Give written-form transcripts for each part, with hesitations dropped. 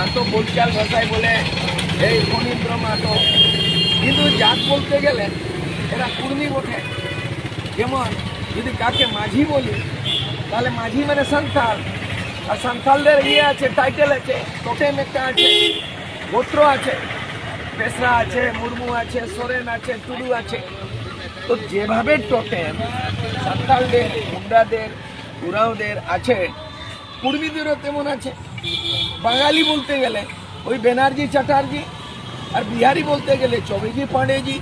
মাহাতো বলচাল ভাষায় বলে এই ফণীন্দ্র মাহাতো, কিন্তু জাত বলতে গেলে এরা কুর্মী বটে। যেমন যদি কাকে মাঝি বলি তাহলে মাঝি মানে সান্তাল, আর সান্তালদের আছে, টাইটেল আছে, টোটেম একটা আছে, গোত্র আছে, পেশরা আছে, মুর্মু আছে, সোরেন আছে, টুডু আছে। তো যেভাবে টোটেম সান্তালদের, মুন্ডাদের, উরাওদের আছে, কুর্মীদেরও তেমন আছে। বাঙালি বলতে গেলে ওই ব্যানার্জি চ্যাটার্জি, আর বিহারি বলতে গেলে চৌবেজি পাণ্ডেজি,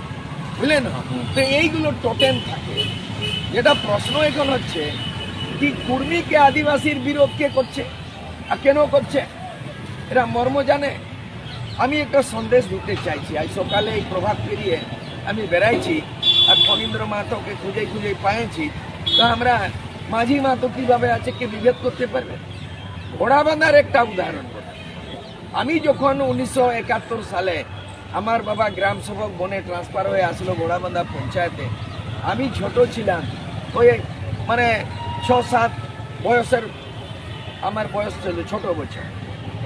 বুঝলেন? তো এইগুলো টোটেম থাকে। যেটা প্রশ্ন এখন হচ্ছে কি কুর্মীকে আদিবাসীর বিরোধ কে করছে আর কেন করছে, এরা মর্ম জানে? আমি একটা সন্দেশ দিতে চাইছি। আজ সকালে এই প্রভাত পেরিয়ে আমি বেড়াইছি আর ফণীন্দ্র মাহাতোকে খুঁজে খুঁজে পাইছি। তো আমরা মাঝি মাহাতো কীভাবে আছে কে বিভেদ করতে পারবে? ঘোড়া বাঁধার একটা উদাহরণ বলি। আমি যখন 1971 সালে আমার বাবা গ্রাম সেবক বনে ট্রান্সফার হয়ে আসলো ঘোড়াবান্ধা পঞ্চায়েতে, আমি ছোট ছিলাম, ওই মানে 6-7 বয়সের আমার বয়স ছিল, ছোট বছর।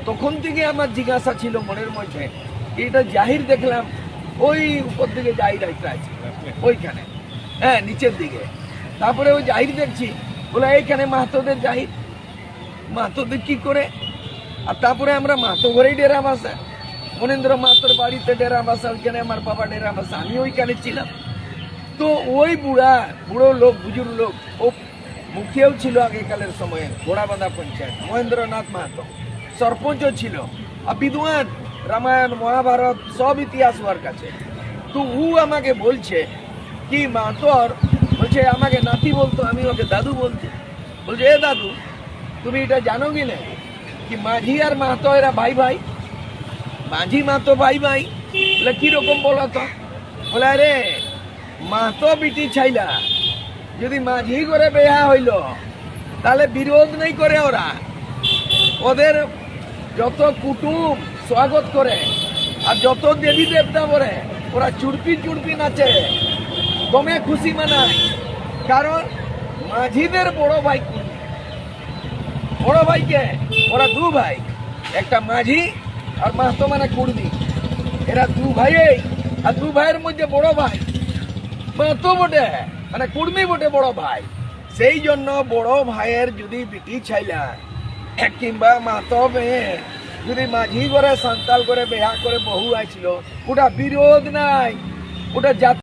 তখন থেকে আমার জিজ্ঞাসা ছিল মনের মধ্যে, এটা জাহির দেখলাম ওই উপর দিকে জাহির একটা আছে ওইখানে, হ্যাঁ নিচের দিকে। তারপরে ওই জাহির দেখছি, বলে এইখানে মাহাতোদের জাহির, মাহাতোদের কি করে? আর তারপরে আমরা মাহাতো ঘরেই ডেরা বাসা, ফণীন্দ্র মাহাতোর বাড়িতে ডেরা বাসা, ওইখানে আমার বাবা ডেরা বাসা, আমি ওইখানে ছিলাম। তো ওই বুড়ো লোক, বুজুর্গ লোক, ও মুখিয়াও ছিল আগেকালের সময়ে ঘোড়াবাঁধা পঞ্চায়েত, মহেন্দ্রনাথ মাহাতো সরপঞ্চও ছিল, আর বিদ্বান, রামায়ণ মহাভারত সব ইতিহাস ওর কাছে। তো ও আমাকে বলছে কি মাহাতোর, বলছে আমাকে নাতি বলতো, আমি ওকে দাদু বলছি। বলছে এ দাদু, তুমি এটা জানো কি না কি মাঝি আর মাহাতো এরা ভাই ভাই, মাঝি মাহাতো ভাই ভাই? বলে কিরকম বলো তো? বলে আরে মাহাতো বিটি ছাইলা যদি মাঝি করে বেহা হইল তাহলে বিরোধ নেই করে, ওরা ওদের যত কুটুম স্বাগত করে আর যত দেবী দেবতা বলে ওরা চুরপি চুরপি নাচে, দমে খুশি মানায়। কারণ মাঝিদের বড় ভাই কুর্মী, বড় ভাইকে ওরা দু ভাই, একটা মাঝি আর মাহাতো মানে কুর্মী, এরা দু ভাই, আর দু ভাইয়ের মধ্যে বড় ভাই মাহাতো বটে, মানে কুর্মী বটে বড় ভাই। সেই জন্য বড় ভাইয়ের যদি বিটি ছাইলা কিংবা মাহাতো মেয়ে যদি মাঝি করে সান্তাল করে বেহা করে বহু আইছিল, ওটা বিরোধ নাই, ওটা জাতি।